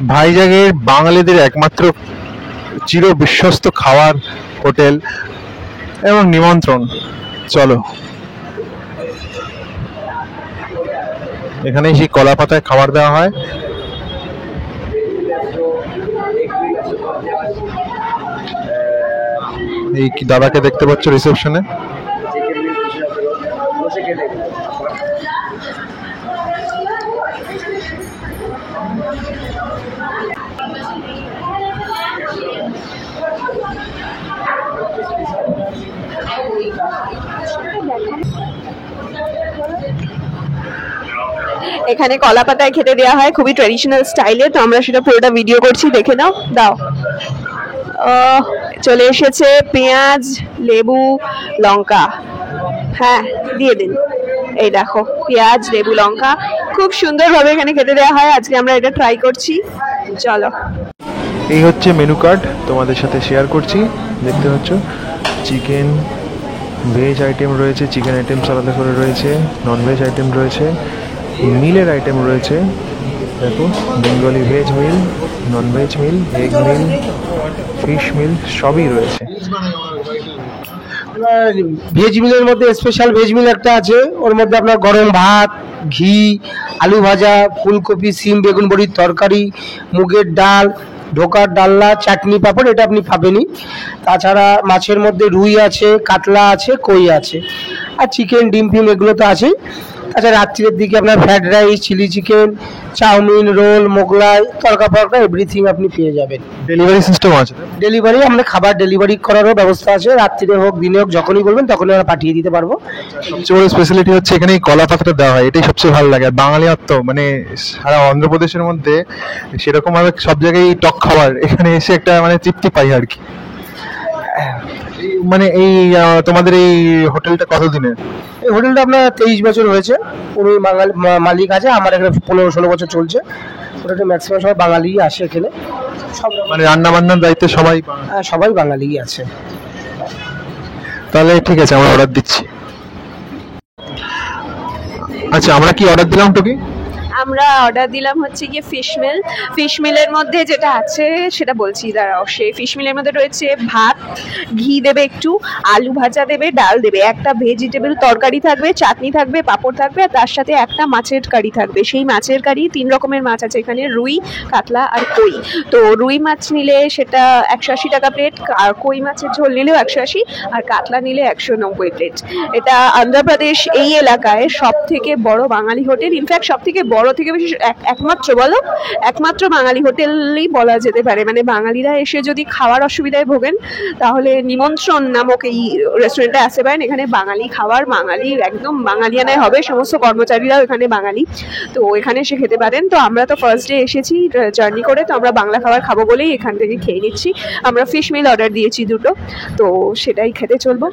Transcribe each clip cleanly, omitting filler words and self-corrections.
ভাইজাগের বাঙালিদের একমাত্র চির বিশ্বস্ত খাওয়ার হোটেল এবং নিমন্ত্রণ। চলো, এখানে সেই কলা পাতায় খাবার দেওয়া হয়। এই কি দাদাকে দেখতে পাচ্ছ রিসেপশনে? এখানে কলা পাতায় খেতে দেওয়া হয়, খুবই ট্রেডিশনাল স্টাইলে। তো আমরা সেটা পুরোটা ভিডিও করছি, দেখে নাও। দাও, চলে এসেছে পেঁয়াজ, লেবু, লঙ্কা। হ্যাঁ, দিয়ে দিন। এই দেখো, পেঁয়াজ, লেবু, লঙ্কা, খুব সুন্দরভাবে এখানে খেতে দেওয়া হয়। আজকে আমরা এটা ট্রাই করছি। চলো, এই হচ্ছে মেনু কার্ড, তোমাদের সাথে শেয়ার করছি। দেখতে পাচ্ছ চিকেন, ভেজ আইটেম রয়েছে, চিকেন আইটেম আলাদা করে রয়েছে, নন ভেজ আইটেম রয়েছে, মিলের আইটেম রয়েছে। দেখো, বেঙ্গলি ভেজ মিল, নন ভেজ মিল, এগ মিল, ফিশ মিল সবই রয়েছে। ভেজ মিলের মধ্যে স্পেশাল ভেজ মিল একটা আছে, ওর মধ্যে আপনার গরম ভাত, ঘি, আলু ভাজা, ফুলকপি, সিম, বেগুন বড়ির তরকারি, মুগের ডাল, ঢোকার ডালনা, চাটনি, পাঁপড়, এটা আপনি পাবেনই। তাছাড়া মাছের মধ্যে রুই আছে, কাতলা আছে, কই আছে, আর চিকেন, ডিম ফিম এগুলো তো আছেই। তাছাড়া রাত্রির দিকে আপনার fried rice, chilli chicken, chowmein, roll, Mughlai, তড়কা ফড়কা এভরিথিং আপনি পেয়ে যাবেন। ডেলিভারি সিস্টেম আছে? ডেলিভারি, আমরা খাবার ডেলিভারি করারও ব্যবস্থা আছে। রাত্রিরে হোক দিনে হোক, যখনই বলবেন তখনই আমরা পাঠিয়ে দিতে পারবো। সবচেয়ে বড় স্পেশালিটি হচ্ছে এখানে এই কলা পাতাটা দেওয়া হয়, এটাই সবচেয়ে ভালো লাগে। আর বাঙালিত্ব মানে সারা অন্ধ্রপ্রদেশের মধ্যে সেরকম ভাবে সব জায়গায় টক খাবার, এখানে এসে একটা মানে তৃপ্তি পাই আর কি। মানে এই তোমাদের এই হোটেলটা কতদিনের? এই হোটেলটা আপনার 23 বছর হয়েছে। উনি বাঙালি মালিক আছে, আমার এখানে 15-16 বছর চলছে। ওটা ম্যাক্সিমাম সবাই বাঙালি আসে এখানে। সব মানে রান্না বান্নার দায়িত্বে সবাই? সবাই বাঙালিই আছে। তাহলে ঠিক আছে, আমরা অর্ডার দিচ্ছি। আচ্ছা, আমরা কি অর্ডার দিলাম টুকি? আমরা অর্ডার দিলাম হচ্ছে গিয়ে ফিশ মিল। ফিশ মিলের মধ্যে যেটা আছে সেটা বলছি, দাঁড়াও। সেই ফিশ মিলের মধ্যে রয়েছে ভাত, ঘি দেবে একটু, আলু ভাজা দেবে, ডাল দেবে, একটা ভেজিটেবল তরকারি থাকবে, চাটনি থাকবে, পাঁপড় থাকবে, আর তার সাথে একটা মাছের কারি থাকবে। সেই মাছের কারি 3 রকমের মাছ আছে এখানে, রুই, কাতলা আর কই। তো রুই মাছ নিলে সেটা 180 টাকা প্লেট, আর কই মাছের ঝোল নিলেও 180, আর কাতলা নিলে 190 প্লেট। এটা অন্ধ্রপ্রদেশ এই এলাকায় সব থেকে বড় বাঙালি হোটেল। ইনফ্যাক্ট সব থেকে বড় থেকে বেশি একমাত্র বাঙালি হোটেলই বলা যেতে পারে। মানে বাঙালিরা এসে যদি খাওয়ার অসুবিধায় ভোগেন তাহলে নিমন্ত্রণ নামক এই রেস্টুরেন্টে আসতে পারেন। এখানে বাঙালি খাবার, বাঙালি একদম বাঙালিয়ানায় হবে, সমস্ত কর্মচারীরাও এখানে বাঙালি, তো এখানে এসে খেতে পারেন। তো আমরা তো ফার্স্ট ডে এসেছি জার্নি করে, তো আমরা বাংলা খাবার খাবো বলেই এখান থেকে খেয়ে নিচ্ছি। আমরা ফিশ মিল অর্ডার দিয়েছি 2টো, তো সেটাই খেতে চলবো।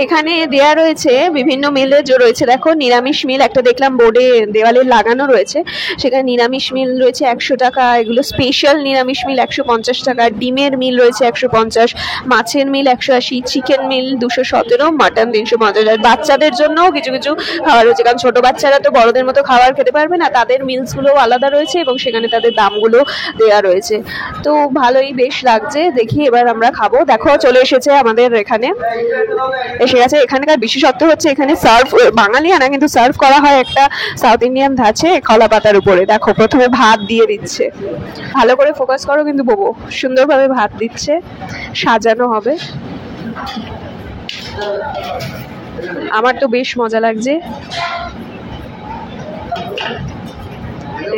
এখানে দেয়া রয়েছে বিভিন্ন মিলের রয়েছে। দেখো, নিরামিষ মিল একটা দেখলাম বোর্ডে দেওয়ালে লাগানো রয়েছে, সেখানে নিরামিষ মিল রয়েছে 100 টাকা। এগুলো স্পেশাল নিরামিষ মিল 150 টাকা। ডিমের মিল রয়েছে 150, মাছের মিল 180, চিকেন মিল 217, মাটন 350। আর বাচ্চাদের জন্যও কিছু কিছু খাবার রয়েছে, কারণ ছোট বাচ্চারা তো বড়দের মতো খাবার খেতে পারবে না, তাদের মিলসগুলোও আলাদা রয়েছে এবং সেখানে তাদের দামগুলো দেওয়া রয়েছে। তো ভালোই বেশ লাগছে। দেখি এবার আমরা খাবো। দেখো, চলে এসেছে আমাদের এখানে, এসে গেছে। এখানকার বিশেষত্ব হচ্ছে এখানে সার্ভ বাঙালিয়ানা কিন্তু সার্ভ করা হয় একটা সাউথ ইন্ডিয়ান ধাঁচে কলা পাতার উপরে। দেখো, প্রথমে ভাত দিয়ে দিচ্ছে, ভালো করে ফোকাস করো কিন্তু বোবো, সুন্দরভাবে ভাত দিচ্ছে, সাজানো হবে। আমার তো বেশ মজা লাগছে।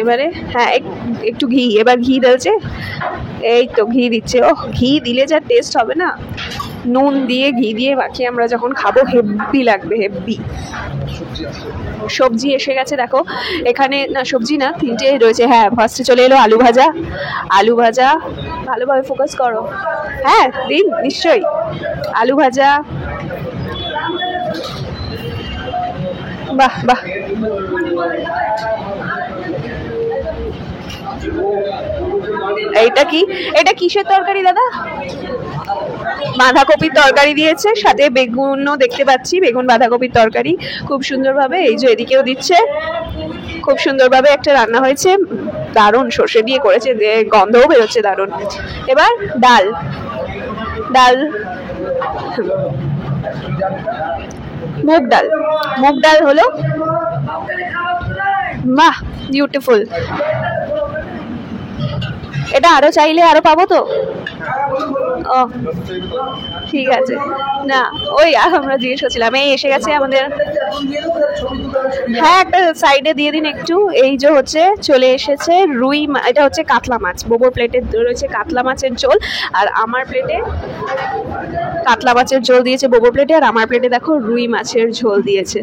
এবারে হ্যাঁ, একটু ঘি, এবার ঘি দিয়েছে, এই তো ঘি দিচ্ছে। ও, ঘি দিলে যা টেস্ট হবে না, নুন দিয়ে ঘি দিয়ে মাখিয়ে আমরা যখন খাবো হেব্বি লাগবে, হেব্বি। সবজি এসে গেছে দেখো, এখানে না সবজি না, 3টে রয়েছে। হ্যাঁ, ফার্স্টে চলে এলো আলু ভাজা। আলু ভাজা, ভালোভাবে ফোকাস করো। হ্যাঁ দিন, নিশ্চয়ই। আলু ভাজা, বাহ বাহ। এইটা কি, এটা কিসের তরকারি দাদা? বাঁধাকপির তরকারি দিয়েছে, সাথে বেগুনও দেখতে পাচ্ছি, বেগুন বাঁধাকপির তরকারি খুব সুন্দরভাবে। এই যে এদিকেও দিচ্ছে, খুব সুন্দরভাবে একটা রান্না হয়েছে, দারুণ সর্ষে দিয়ে করেছে, গন্ধও বেরোচ্ছে দারুণ। এবার ডাল, ডাল মুগ ডাল, মুগ ডাল হলো, বাহ বিউটিফুল। এটা আরো চাইলে আরো পাবো তো? ও ঠিক আছে, না ওই আমরা জিজ্ঞেস করছিলাম। এই এসে গেছে আমাদের, হ্যাঁ একটা সাইডে দিয়ে দিন একটু। এই যে হচ্ছে চলে এসেছে রুই, এটা হচ্ছে কাতলা মাছ, বোবোর প্লেটে রয়েছে কাতলা মাছের ঝোল, আর আমার প্লেটে কাতলা মাছের ঝোল দিয়েছে বোবোর প্লেটে, আর আমার প্লেটে দেখো রুই মাছের ঝোল দিয়েছে।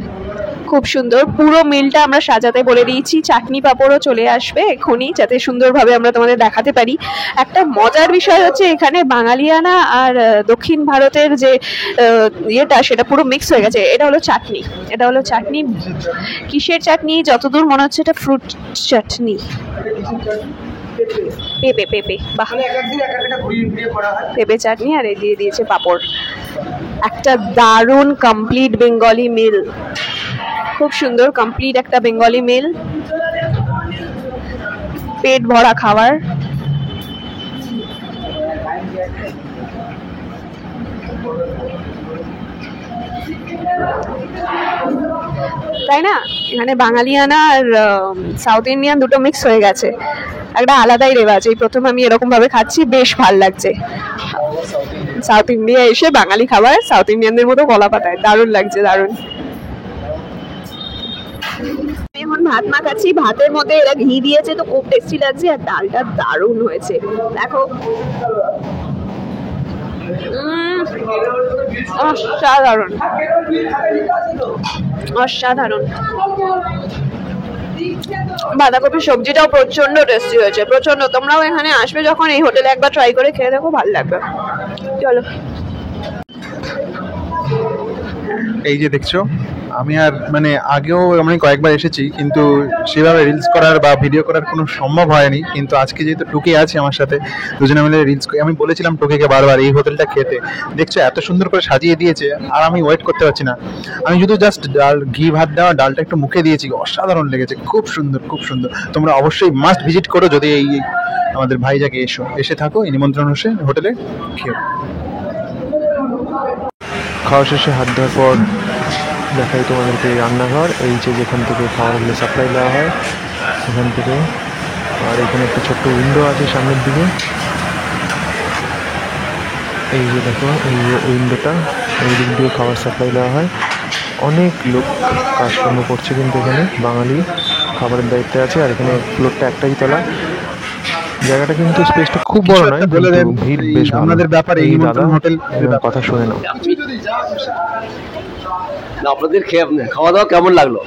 খুব সুন্দর, পুরো মিলটা আমরা সাজাতে বলে দিয়েছি। চাটনি পাঁপড়ও চলে আসবে এক্ষুনি, যাতে সুন্দরভাবে আমরা তোমাদের দেখাতে পারি। একটা মজার বিষয় হচ্ছে এখানে বাঙালিয়ানা আর দক্ষিণ ভারতের যে ইয়েটা, সেটা পুরো মিক্স হয়ে গেছে। এটা হলো চাটনি, এটা হলো চাটনি। কিসের চাটনি? যতদূর মনে হচ্ছে এটা ফ্রুট চাটনি, পেঁপে, পেঁপে, বাহ পেঁপে চাটনি, আর এই দিয়ে দিয়েছে পাঁপড়। একটা দারুণ কমপ্লিট বেঙ্গলি মিল, খুব সুন্দর কমপ্লিট একটা বেঙ্গলি মিল, পেট ভরা খাবার। তাই না? এখানে বাঙালিয়ানা আর সাউথ ইন্ডিয়ান দুটো মিক্স হয়ে গেছে, একটা আলাদাই রেওয়াজ। এই প্রথম আমি এরকম ভাবে খাচ্ছি, বেশ ভাল লাগছে। সাউথ ইন্ডিয়া এসে বাঙালি খাবার সাউথ ইন্ডিয়ানদের মতো কলা পাতায়, দারুণ লাগছে, দারুণ। এখন ভাত মাখাচ্ছি, ভাতের মধ্যে এরা ঘি দিয়েছে তো খুব টেস্টি লাগছে, আর ডালটা দারুণ হয়েছে দেখো, অসাধারণ, অসাধারণ। বাঁধাকপির সবজিটাও প্রচন্ড টেস্টি হয়েছে, প্রচন্ড। তোমরাও এখানে আসবে যখন, এই হোটেলে একবার ট্রাই করে খেয়ে দেখো, ভালো লাগবে। চলো। এই যে দেখছো, আমি আর মানে আগেও আমি কয়েকবার এসেছি, কিন্তু সেভাবে রিলস করার বা ভিডিও করার কোনো সম্ভব হয়নি। কিন্তু আজকে যেহেতু টুকে আছে আমার সাথে, দুজনে মিলে রিলস, আমি বলেছিলাম টুকেকে বারবার এই হোটেলটা খেতে। দেখছো এত সুন্দর করে সাজিয়ে দিয়েছে, আর আমি ওয়েট করতে পারছি না। আমি শুধু জাস্ট ডাল, ঘি ভাত দেওয়া ডালটা একটু মুখে দিয়েছি, অসাধারণ লেগেছে, খুব সুন্দর, খুব সুন্দর। তোমরা অবশ্যই মাস্ট ভিজিট করো, যদি এই আমাদের ভাইজাকে এসে থাকো, এই নিমন্ত্রণ হোটেলে খেও। খাওয়া শেষে হাত ধোয়ার পর দেখাই তোমাদেরকে রান্নাঘর, এই যে যেখান থেকে খাবারগুলো সাপ্লাই দেওয়া হয় সেখান থেকে। আর এখানে একটা ছোট্ট উইন্ডো আছে সামনের দিকে, এই যে দেখো এই যে উইন্ডোটা, এই দিক দিয়ে খাবার সাপ্লাই দেওয়া হয়। অনেক লোক কাজকর্ম করছে কিন্তু এখানে, বাঙালি খাবারের দায়িত্বে আছে। আর এখানে ফ্লোরটা একটাই তলা, জায়গাটা কিন্তু স্পেসটা খুব বড় নয়, কিন্তু ভিড় বেশ আমাদের ব্যাপারে এই দাদা হোটেল কথা শুনে নাও। আপনাদের খাওয়া দাওয়া কেমন লাগলো?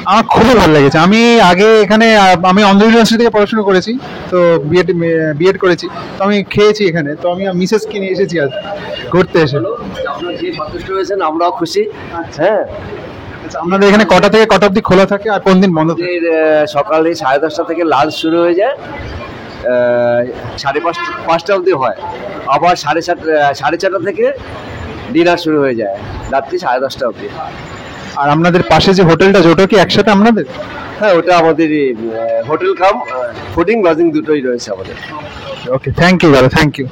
আমার খুবই ভালো লেগেছে। আমি আগে এখানে আমি অন্ধ্র ইউনিভার্সিটি থেকে পড়াশোনা করেছি, তো বিএড করেছি, তো আমি খেয়েছি এখানে। তো আমি মিসেসকে নিয়ে এসেছি আজ ঘুরতে এসে। আপনারা যে সন্তুষ্ট হয়েছেন আমরাও খুশি। হ্যাঁ, আপনাদের এখানে কটা থেকে কটা অবধি খোলা থাকে আর কোন দিন বন্ধ থাকে? সকালে 10:30 থেকে লাঞ্চ শুরু হয়ে যায়, 5:30 অবধি হয়। আবার 4:30 থেকে ডিনার শুরু হয়ে যায়, রাত্রি 10:30 অবধি। আর আপনাদের পাশে যে হোটেলটা, ওটা কি একসাথে আপনাদের? হ্যাঁ, ওটা আমাদের হোটেল কাম ফুডিং লজিং দুটোই রয়েছে আমাদের। ওকে, থ্যাংক ইউ দাদা, থ্যাংক ইউ।